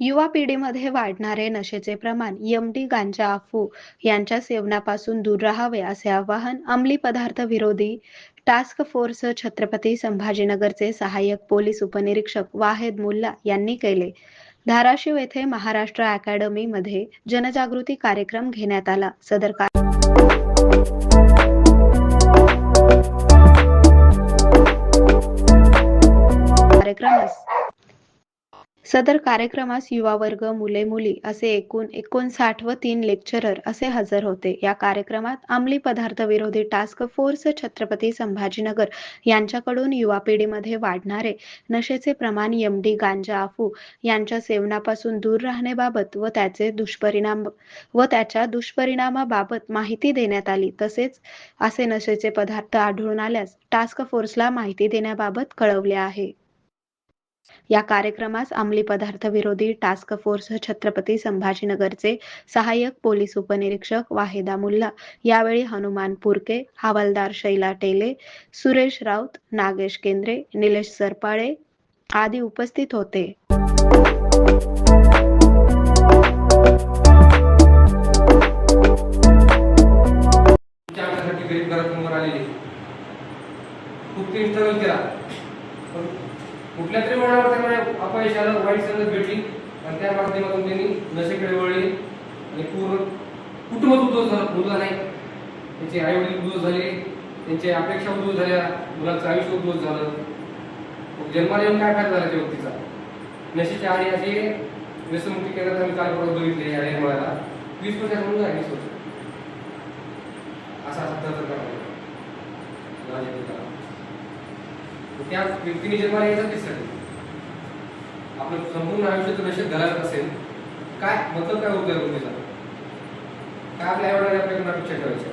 युवा पिढीमध्ये वाढणारे नशेचे प्रमाण, एम-डी, गांजा, अफू यांच्या सेवनापासून दूर राहावे असे आवाहन अंमली पदार्थ विरोधी टास्क फोर्स छत्रपती संभाजीनगरचे सहाय्यक पोलीस उपनिरीक्षक वाहेद मुल्ला यांनी केले. धाराशिव येथे महाराष्ट्र अकॅडमीमध्ये जनजागृती कार्यक्रम घेण्यात आला. सदर कार्यक्रमास युवा वर्ग, मुले-मुली असे एकूण 59 व 3 लेक्चरर असे हजर होते. या कार्यक्रमात अंमली पदार्थ विरोधी टास्क फोर्स छत्रपती संभाजीनगर यांच्याकडून युवा पिढीमध्ये वाढणारे नशेचे प्रमाण, एम-डी, गांजा, अफू यांच्या सेवनापासून दूर राहण्याबाबत व त्याच्या दुष्परिणामाबाबत माहिती देण्यात आली. तसेच असे नशेचे पदार्थ आढळून आल्यास टास्क फोर्सला माहिती देण्याबाबत कळवले आहे. या कार्यक्रमास अंमली पदार्थ विरोधी टास्क फोर्स छत्रपती संभाजीनगरचे सहाय्यक पोलीस उपनिरीक्षक वाहेदा मुल्ला, यावेळी हनुमान पुरके, हवालदार शैला टेले, सुरेश राऊत, नागेश केंद्रे, निलेश सरपाळे आदी उपस्थित होते. कुठल्या तरी वळणावर त्यांना अपयश आलं, वाईट संगत भेटली आणि त्या माध्यमातून त्यांनी नशेकडे वळले आणि पूर्ण कुटुंब उद्ध्वस्त नाही, त्यांचे आई वडील उद्ध्वस्त झाले, त्यांच्या अपेक्षा उद्ध्वस्त झाल्या, मुलाचं आयुष्य उद्ध्वस्त झालं. जन्माला येऊन काय फायदा झाला त्या व्यक्तीचा? नशेच्या आधी असे व्यसनमुक्ती केंद्रात आम्ही कार्यक्रम बघितले. या निर्मळाला 20 वर्षाचा मुलगा आहे, 20 वर्ष असा त्या व्यक्तीने जन्माला यायचा त्यासाठी आपलं संपूर्ण आयुष्याचं नशेत घालायचं असेल, काय मतलब काय होतं? काय आपल्या आई वडिलांनी आपल्याकडून अपेक्षा करायची?